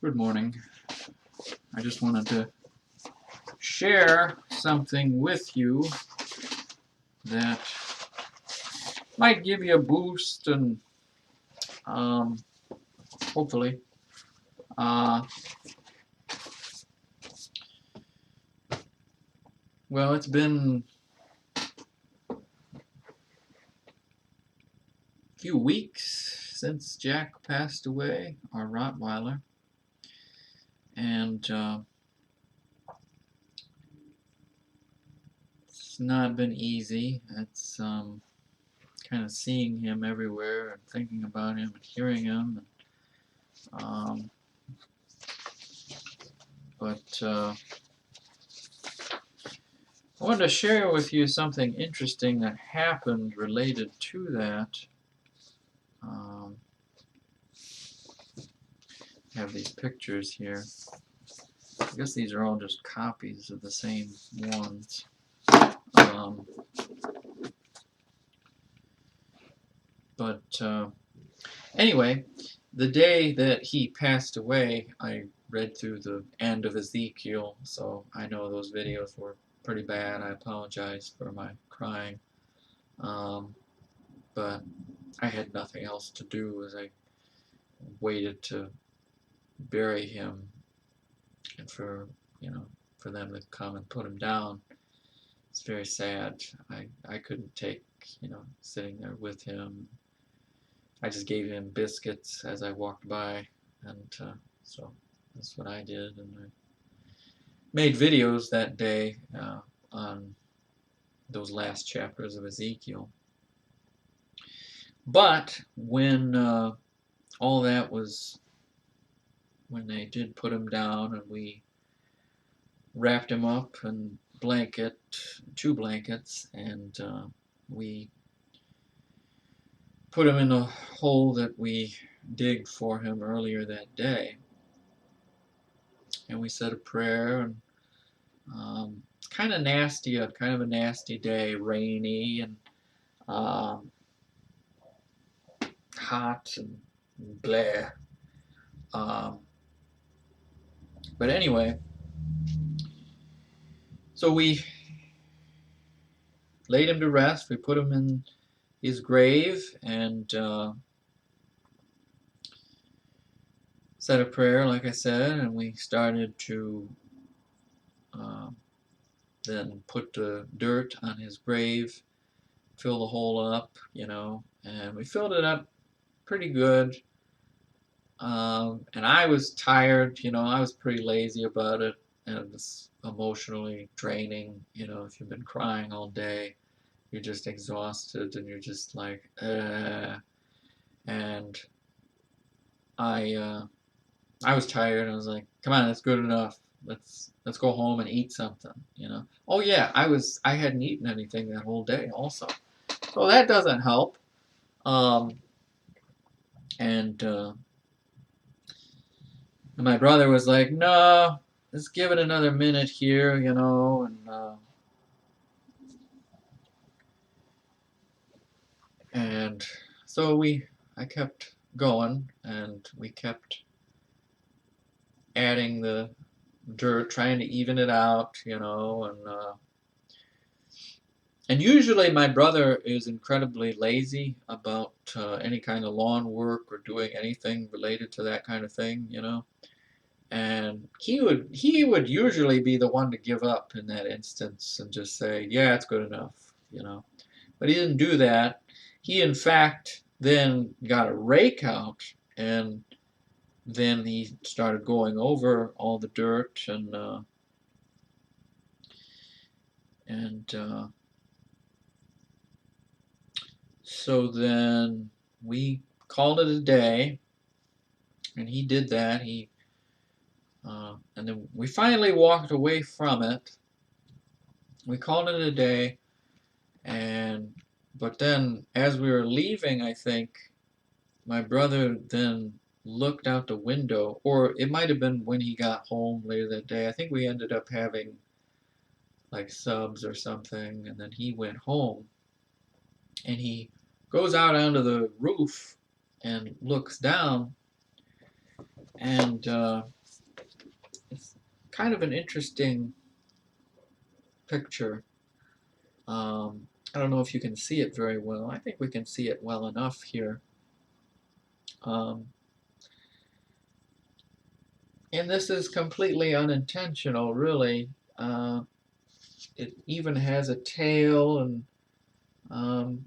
Good morning. I just wanted to share something with you that might give you a boost and hopefully well, it's been a few weeks since Jack passed away, our Rottweiler, and it's not been easy. It's kind of seeing him everywhere and thinking about him and hearing him. But I wanted to share with you something interesting that happened related to that. I have these pictures here. I guess these are all just copies of the same ones. Anyway, the day that he passed away, I read through the end of Ezekiel, so I know those videos were pretty bad. I apologize for my crying. But I had nothing else to do as I waited to bury him and for them to come and put him down. It's very sad. I couldn't take sitting there with him. I just gave him biscuits as I walked by, and so that's what I did. And I made videos that day on those last chapters of Ezekiel. But when all that was, when they did put him down and we wrapped him up in two blankets, and we put him in a hole that we digged for him earlier that day, and we said a prayer, and kind of a nasty day, rainy and hot and blah. But anyway, so we laid him to rest. We put him in his grave and said a prayer, like I said, and we started to then put the dirt on his grave, fill the hole up, and we filled it up pretty good. And I was tired, I was pretty lazy about it, and it was emotionally draining. If you've been crying all day, you're just exhausted, and you're just like, and I was tired, and I was like, come on, that's good enough. Let's go home and eat something, Oh yeah, I hadn't eaten anything that whole day also, so that doesn't help. And my brother was like, no, let's give it another minute here, and so I kept going, and we kept adding the dirt, trying to even it out, and usually my brother is incredibly lazy about any kind of lawn work or doing anything related to that kind of thing, and he would usually be the one to give up in that instance and just say, yeah, it's good enough, but he didn't do that. He in fact then got a rake out, and then he started going over all the dirt, and so then we called it a day, and he did that. And then we finally walked away from it. We called it a day, but then as we were leaving, I think my brother then looked out the window, or it might have been when he got home later that day. I think we ended up having like subs or something, and then he went home, and he goes out onto the roof and looks down, And it's kind of an interesting picture. I don't know if you can see it very well. I think we can see it well enough here. Um, and this is completely unintentional, really. Uh, it even has a tail, and um,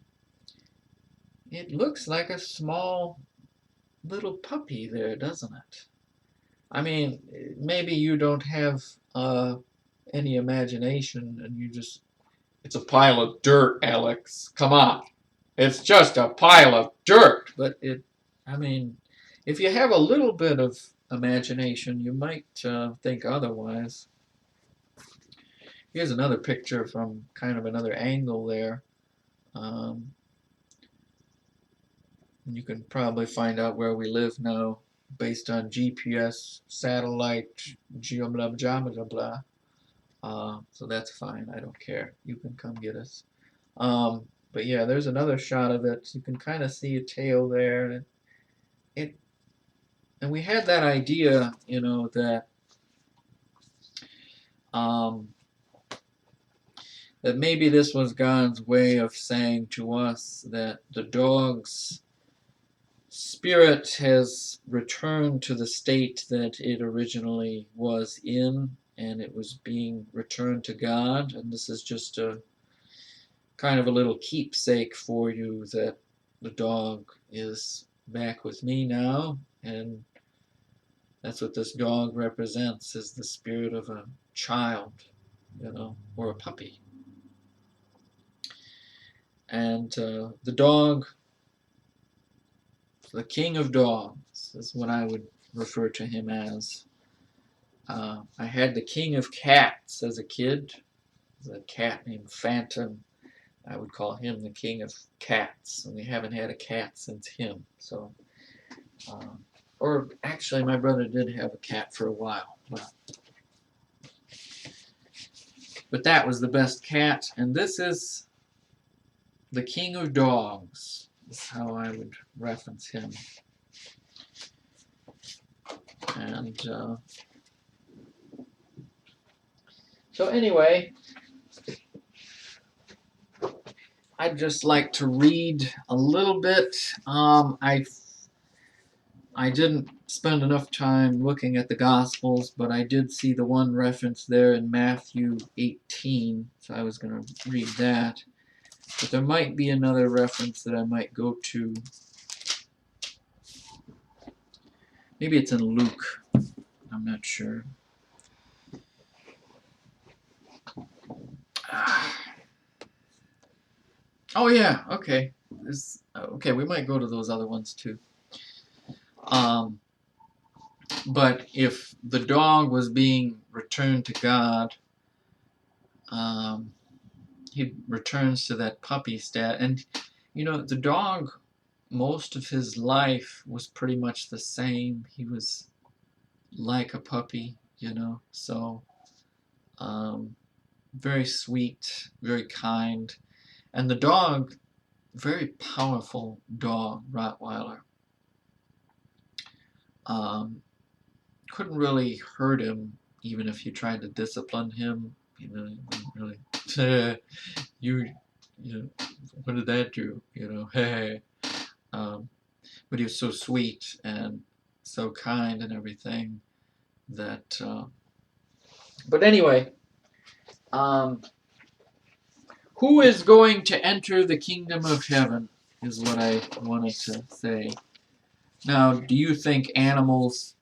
it looks like a small little puppy there, doesn't it? I mean, maybe you don't have any imagination and you just, it's a pile of dirt, Alex. Come on. It's just a pile of dirt. But I mean, if you have a little bit of imagination, you might think otherwise. Here's another picture from kind of another angle there. Um, you can probably find out where we live now based on GPS, satellite, blah, blah, blah, blah, blah. So that's fine. I don't care. You can come get us. But yeah, there's another shot of it. You can kind of see a tail there, and it and we had that idea, um, that maybe this was God's way of saying to us that the dog's spirit has returned to the state that it originally was in, and it was being returned to God, and this is just a kind of a little keepsake for you that the dog is back with me now, and that's what this dog represents, is the spirit of a child, or a puppy. And the dog, the king of dogs, is what I would refer to him as. I had the king of cats as a kid. There's a cat named Phantom. I would call him the king of cats, and we haven't had a cat since him. So, or actually, my brother did have a cat for a while, but that was the best cat. And this is the king of dogs. Is how I would reference him. And so anyway, I'd just like to read a little bit. I didn't spend enough time looking at the Gospels, but I did see the one reference there in Matthew 18, so I was going to read that. But there might be another reference that I might go to. Maybe it's in Luke. I'm not sure. Oh yeah, okay. Okay, we might go to those other ones too. But if the dog was being returned to God, he returns to that puppy stat. And, the dog, most of his life was pretty much the same. He was like a puppy, so very sweet, very kind. And the dog, very powerful dog, Rottweiler. Couldn't really hurt him, even if you tried to discipline him. Really. you, what did that do? Hey. But he was so sweet and so kind and everything that. But anyway, who is going to enter the kingdom of heaven is what I wanted to say. Now, do you think animals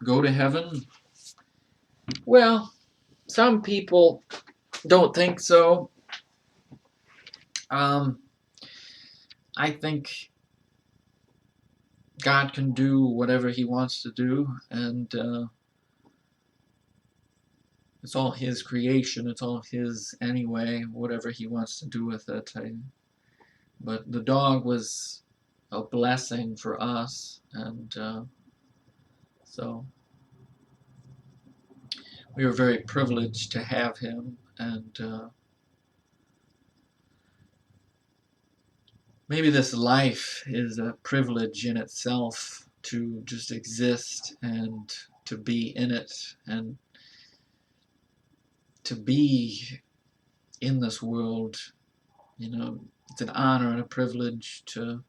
go to heaven? Well, some people don't think so. I think God can do whatever he wants to do, and it's all his creation. It's all his anyway, whatever he wants to do with it. But the dog was a blessing for us, and so we were very privileged to have him, and maybe this life is a privilege in itself to just exist and to be in it and to be in this world. You know, it's an honor and a privilege to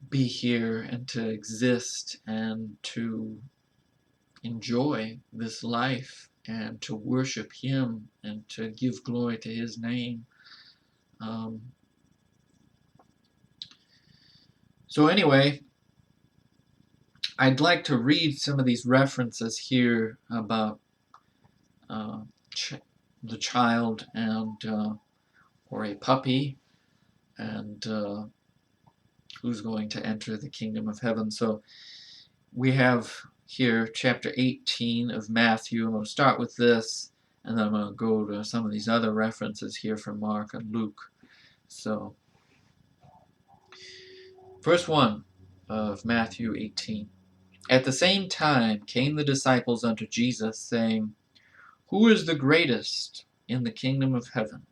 be here and to exist and to enjoy this life and to worship Him and to give glory to His name. So anyway, I'd like to read some of these references here about the child and or a puppy and who's going to enter the kingdom of heaven. So we have here chapter 18 of Matthew. I'm going to start with this, and then I'm going to go to some of these other references here from Mark and Luke. So, verse 1 of Matthew 18. At the same time came the disciples unto Jesus, saying, Who is the greatest in the kingdom of heaven?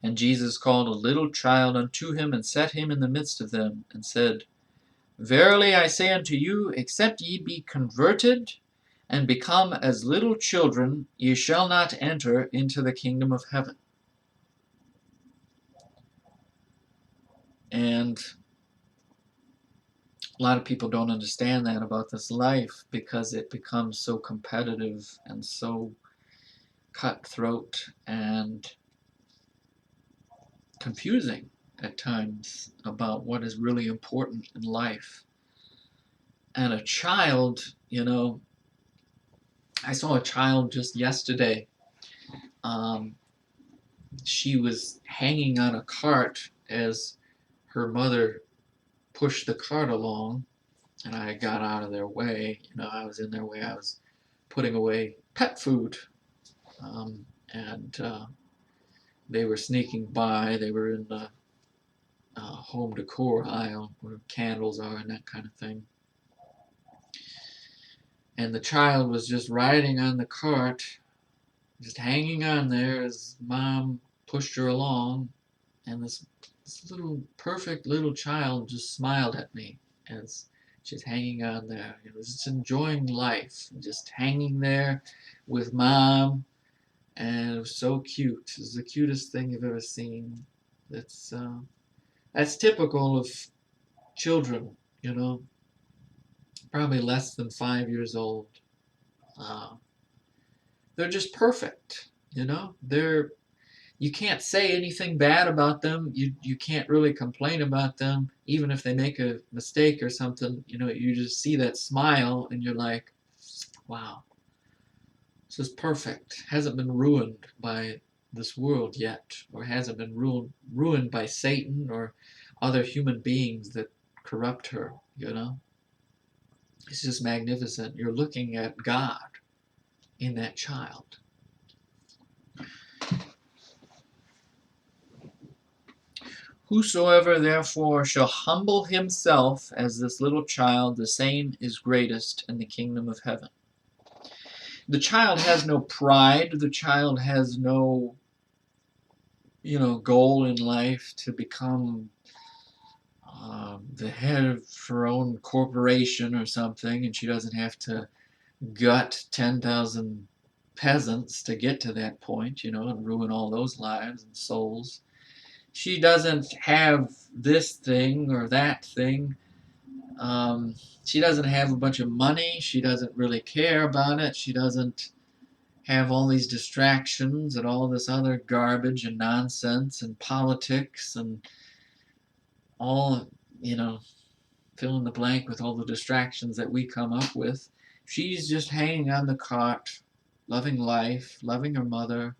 And Jesus called a little child unto him, and set him in the midst of them, and said, Verily I say unto you, except ye be converted, and become as little children, ye shall not enter into the kingdom of heaven. And a lot of people don't understand that about this life, because it becomes so competitive and so cutthroat and confusing at times about what is really important in life. And a child, you know, I saw a child just yesterday. She was hanging on a cart as her mother pushed the cart along, and I got out of their way. You know, I was in their way. I was putting away pet food, and they were sneaking by. They were in the home decor aisle where candles are and that kind of thing. And the child was just riding on the cart, just hanging on there as mom pushed her along. And this little perfect little child just smiled at me as she's hanging on there. It was just enjoying life, just hanging there with mom. And it was so cute. It was the cutest thing you've ever seen. That's typical of children, you know, probably less than 5 years old. They're just perfect, you know. You can't say anything bad about them. You can't really complain about them, even if they make a mistake or something. You know, you just see that smile, and you're like, wow, this is perfect. Hasn't been ruined by this world yet, or hasn't been ruined by Satan or other human beings that corrupt her, you know. It's just magnificent. You're looking at God in that child. Whosoever therefore shall humble himself as this little child, the same is greatest in the kingdom of heaven. The child has no pride. The child has no, goal in life to become the head of her own corporation or something, and she doesn't have to gut 10,000 peasants to get to that point, and ruin all those lives and souls. She doesn't have this thing or that thing. She doesn't have a bunch of money. She doesn't really care about it. She doesn't have all these distractions and all this other garbage and nonsense and politics and all, fill in the blank with all the distractions that we come up with. She's just hanging on the cart, loving life, loving her mother,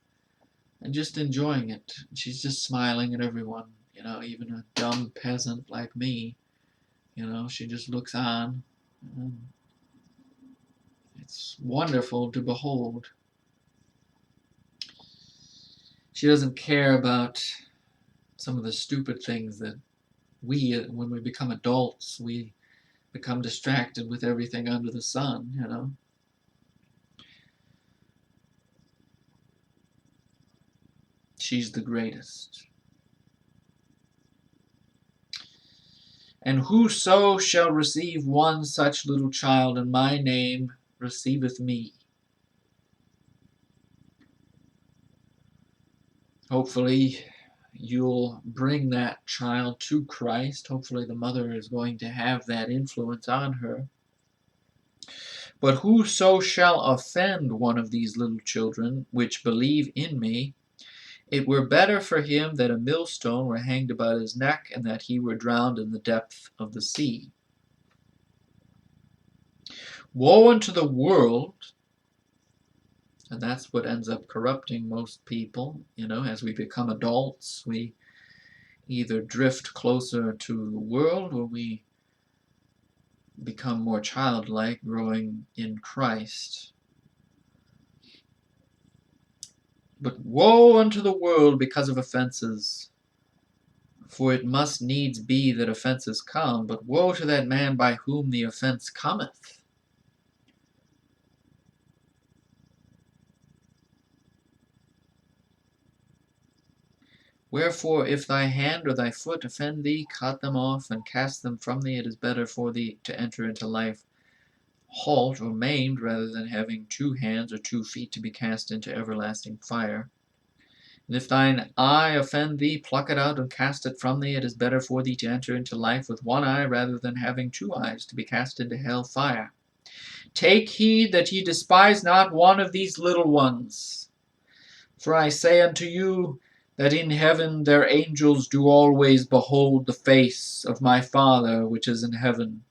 and just enjoying it. She's just smiling at everyone, even a dumb peasant like me. She just looks on. It's wonderful to behold. She doesn't care about some of the stupid things that when we become adults, we become distracted with everything under the sun, She's the greatest. And whoso shall receive one such little child in my name receiveth me. Hopefully you'll bring that child to Christ. Hopefully the mother is going to have that influence on her. But whoso shall offend one of these little children which believe in me, it were better for him that a millstone were hanged about his neck, and that he were drowned in the depth of the sea. Woe unto the world, and that's what ends up corrupting most people. As we become adults, we either drift closer to the world, or we become more childlike, growing in Christ. But woe unto the world because of offenses, for it must needs be that offenses come, but woe to that man by whom the offense cometh. Wherefore, if thy hand or thy foot offend thee, cut them off, and cast them from thee. It is better for thee to enter into life halt or maimed, rather than having 2 hands or 2 feet to be cast into everlasting fire. And if thine eye offend thee, pluck it out and cast it from thee. It is better for thee to enter into life with 1 eye, rather than having 2 eyes to be cast into hell fire. Take heed that ye despise not one of these little ones. For I say unto you, that in heaven their angels do always behold the face of my Father which is in heaven.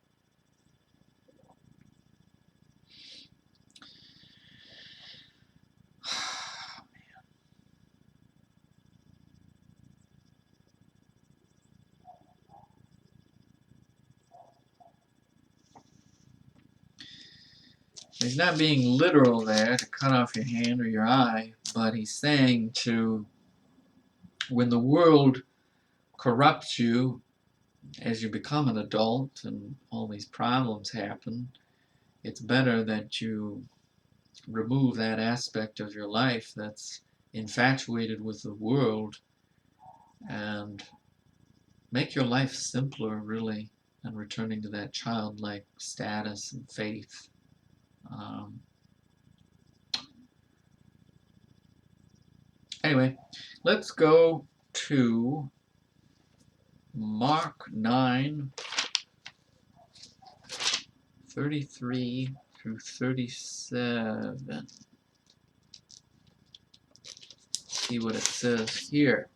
He's not being literal there to cut off your hand or your eye, but he's saying when the world corrupts you as you become an adult and all these problems happen, it's better that you remove that aspect of your life that's infatuated with the world and make your life simpler, really, and returning to that childlike status and faith. Anyway, let's go to Mark 9:33 through 37. See what it says here.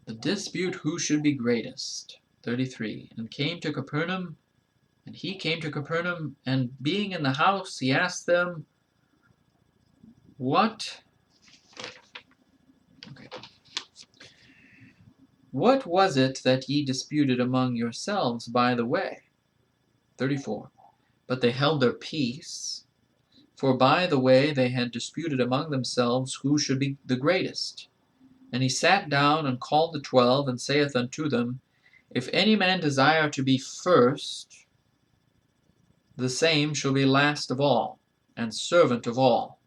The dispute who should be greatest. 33. And he came to Capernaum, and being in the house, he asked them, What was it that ye disputed among yourselves by the way? 34. But they held their peace, for by the way they had disputed among themselves who should be the greatest. And he sat down and called the 12, and saith unto them, If any man desire to be first, the same shall be last of all, and servant of all.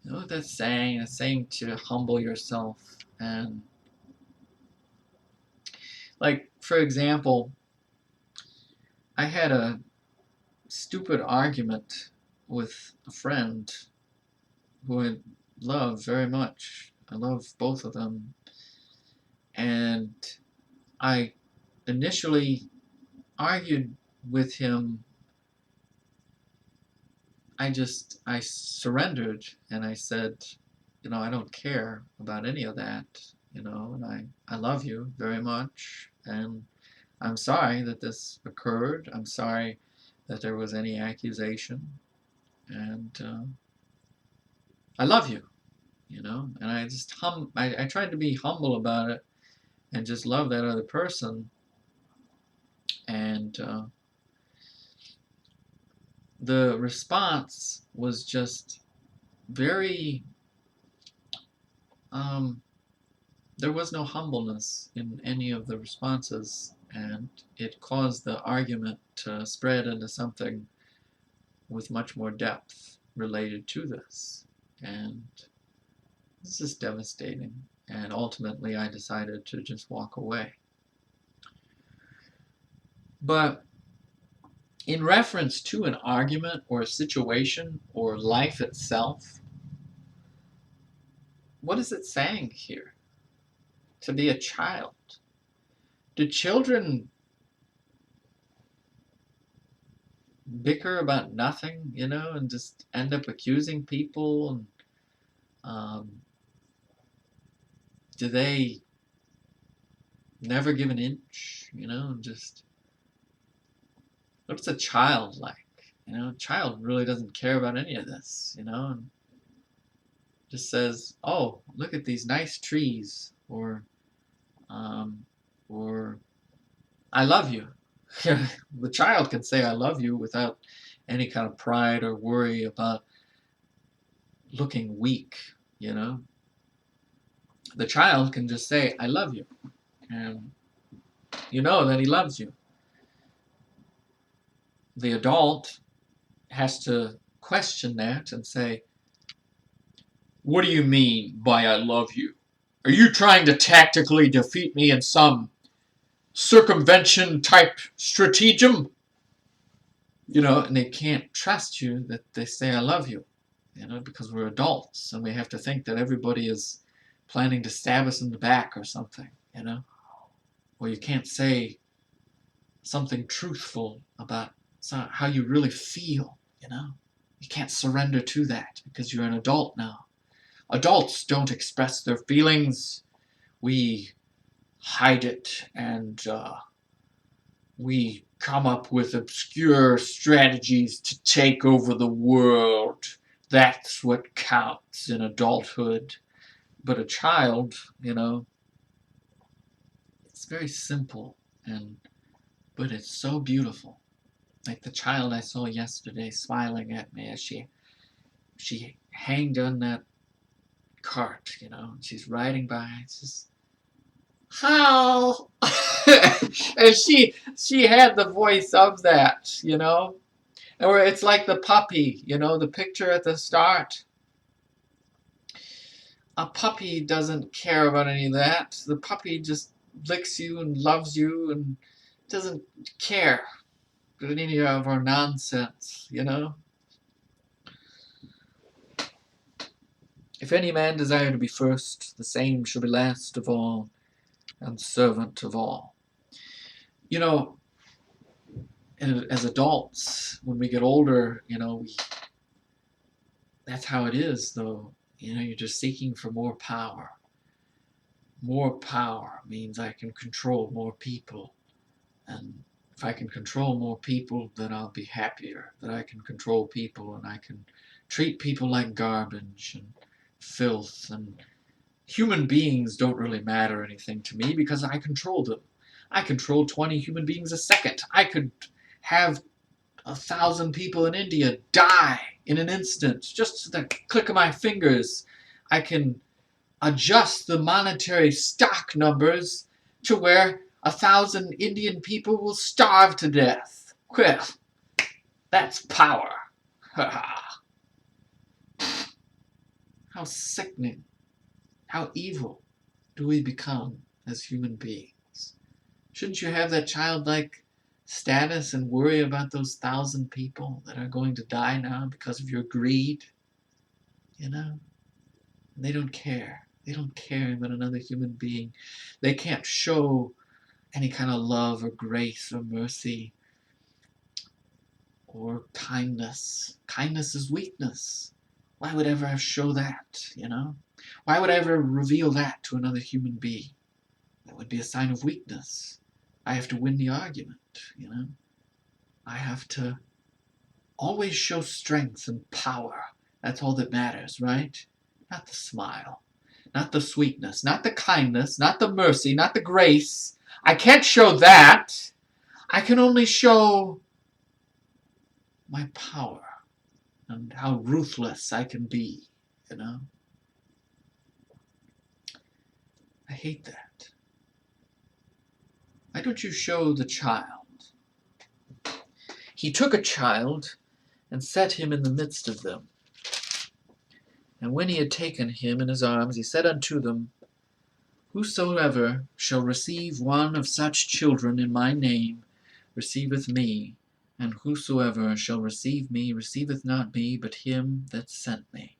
You know what that's saying? It's saying to humble yourself. And, like, for example, I had a stupid argument with a friend who I love very much. I love both of them. And I initially argued with him. I surrendered, and I said, I don't care about any of that, and I love you very much, and I'm sorry that this occurred. I'm sorry that there was any accusation, and I love you, and I just I tried to be humble about it and just love that other person, and the response was just very there was no humbleness in any of the responses, and it caused the argument to spread into something with much more depth related to this. And this is devastating. And ultimately, I decided to just walk away. But in reference to an argument or a situation or life itself, what is it saying here? To be a child. Do children bicker about nothing, and just end up accusing people? And do they never give an inch, and just, what's a child like? A child really doesn't care about any of this, and just says, oh, look at these nice trees, or I love you. The child can say I love you without any kind of pride or worry about looking weak, The child can just say I love you, and you know that he loves you. The adult has to question that and say, what do you mean by I love you? Are you trying to tactically defeat me in some circumvention type stratagem? And they can't trust you that they say I love you, because we're adults and we have to think that everybody is planning to stab us in the back or something, Or you can't say something truthful about how you really feel, You can't surrender to that because you're an adult now. Adults don't express their feelings. We hide it, and we come up with obscure strategies to take over the world. That's what counts in adulthood. But a child, it's very simple, but it's so beautiful. Like the child I saw yesterday smiling at me as she hanged on that cart, she's riding by. It's just, how? And she had the voice of that, Or it's like the puppy, the picture at the start. A puppy doesn't care about any of that. The puppy just licks you and loves you and doesn't care about any of our nonsense, If any man desire to be first, the same shall be last of all, and servant of all. As adults, when we get older, that's how it is, though. You're just seeking for more power. More power means I can control more people. And if I can control more people, then I'll be happier. That I can control people and I can treat people like garbage and filth. And human beings don't really matter anything to me because I control them. I control 20 human beings a second. I could have 1,000 people in India die in an instant, just the click of my fingers. I can adjust the monetary stock numbers to where 1,000 Indian people will starve to death. Well, that's power. How sickening, how evil do we become as human beings? Shouldn't you have that childlike status and worry about those 1,000 people that are going to die now because of your greed? They don't care. They don't care about another human being. They can't show any kind of love or grace or mercy or kindness. Kindness is weakness. Why would I ever show that, Why would I ever reveal that to another human being? That would be a sign of weakness. I have to win the argument, I have to always show strength and power. That's all that matters, right? Not the smile, not the sweetness, not the kindness, not the mercy, not the grace. I can't show that. I can only show my power and how ruthless I can be, I hate that. Why don't you show the child? He took a child and set him in the midst of them. And when he had taken him in his arms, he said unto them, Whosoever shall receive one of such children in my name receiveth me, and whosoever shall receive me receiveth not me, but him that sent me.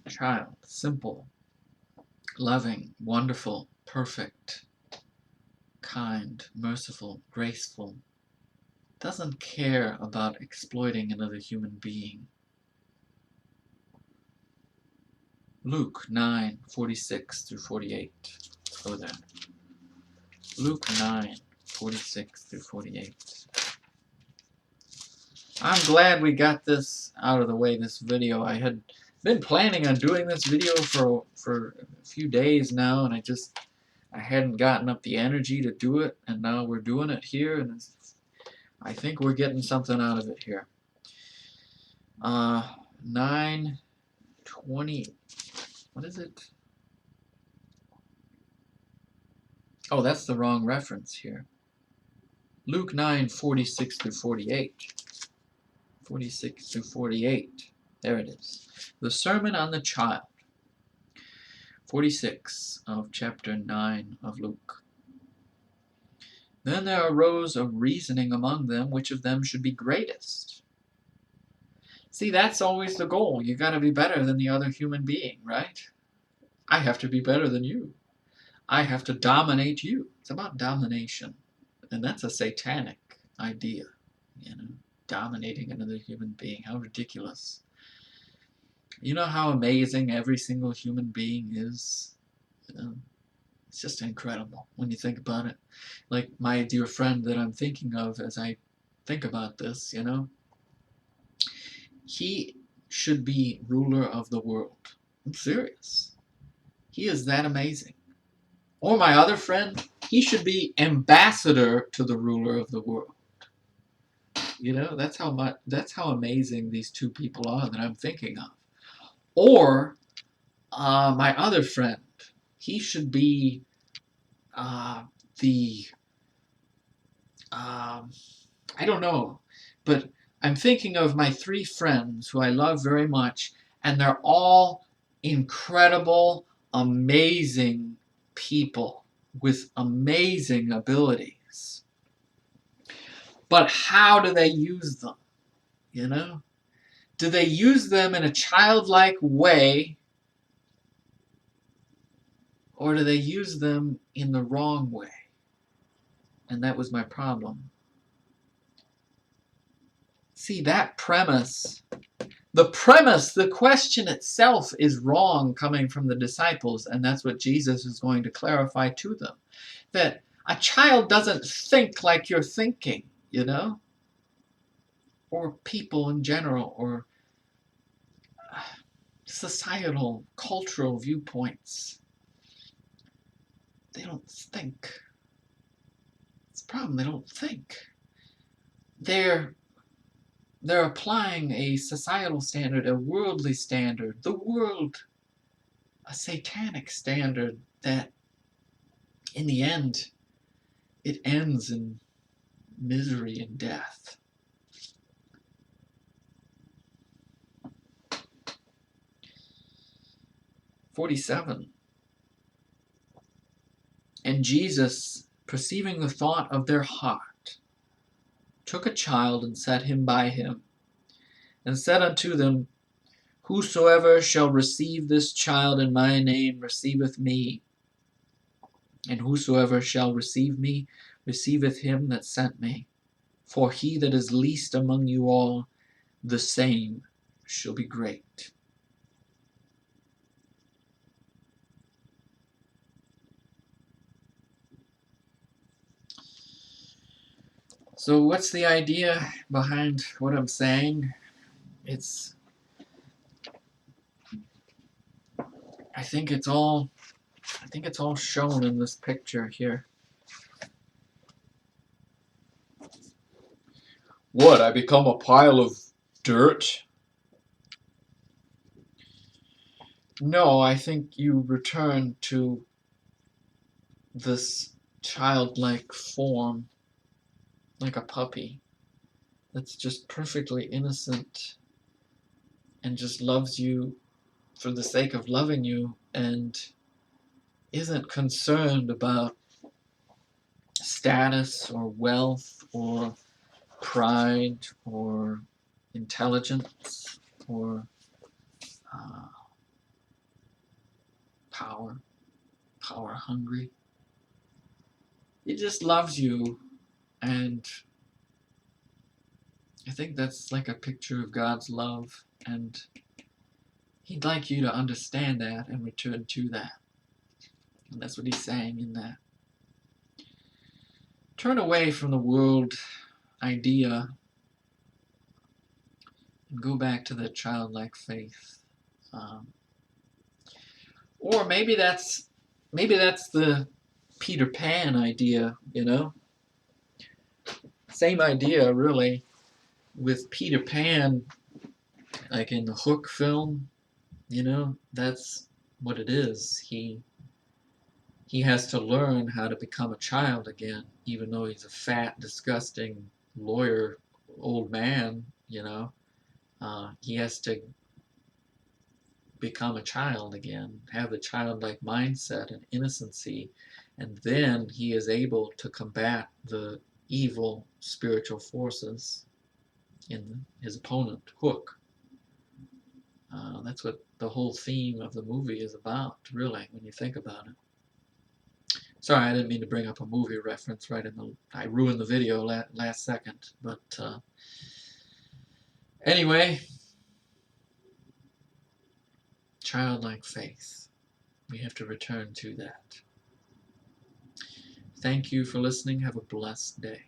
Child, simple, loving, wonderful, perfect, kind, merciful, graceful, doesn't care about exploiting another human being. Luke 9:46 through 48. Let's go there. Luke 9:46 through 48. I'm glad we got this out of the way, this video. I had been planning on doing this video for a few days now, and I hadn't gotten up the energy to do it, and now we're doing it here, and I think we're getting something out of it here. 9:20. What is it? Oh, that's the wrong reference here. Luke 9:46 through 48. 46 through 48. There it is. The Sermon on the Child. 46 of chapter 9 of Luke. Then there arose a reasoning among them, which of them should be greatest. See, that's always the goal. You got to be better than the other human being, right? I have to be better than you. I have to dominate you. It's about domination. And that's a satanic idea, dominating another human being. How ridiculous. You know how amazing every single human being is? It's just incredible when you think about it. Like my dear friend that I'm thinking of as I think about this, he should be ruler of the world. I'm serious. He is that amazing. Or my other friend, he should be ambassador to the ruler of the world. That's how amazing these two people are that I'm thinking of. Or my other friend, he should be I don't know, but I'm thinking of my three friends who I love very much, and they're all incredible, amazing people with amazing abilities. But how do they use them? Do they use them in a childlike way, or do they use them in the wrong way? And that was my problem. See, that premise, the question itself is wrong coming from the disciples, and that's what Jesus is going to clarify to them. That a child doesn't think like you're thinking, or people in general, or societal, cultural viewpoints. They don't think. It's a problem, they don't think. They're applying a societal standard, a worldly standard, the world, a satanic standard that, in the end, it ends in misery and death. "47. And Jesus, perceiving the thought of their heart, took a child and set him by him, and said unto them, Whosoever shall receive this child in my name receiveth me, and whosoever shall receive me receiveth him that sent me. For he that is least among you all, the same shall be great." So what's the idea behind what I'm saying? I think it's all shown in this picture here. What, I become a pile of dirt? No, I think you return to this childlike form, like a puppy, that's just perfectly innocent and just loves you for the sake of loving you and isn't concerned about status or wealth or pride or intelligence or uh, power hungry. He just loves you, and I think that's like a picture of God's love, and He'd like you to understand that and return to that. And that's what He's saying in that. Turn away from the world idea and go back to that childlike faith. Um, or maybe that's the Peter Pan idea, Same idea, really, with Peter Pan, like in the Hook film, that's what it is. He has to learn how to become a child again, even though he's a fat, disgusting lawyer, old man, he has to become a child again, have the childlike mindset and innocency, and then he is able to combat the evil spiritual forces in his opponent, Hook. That's what the whole theme of the movie is about, really, when you think about it. Sorry, I didn't mean to bring up a movie reference I ruined the video last second, but anyway, childlike faith. We have to return to that. Thank you for listening. Have a blessed day.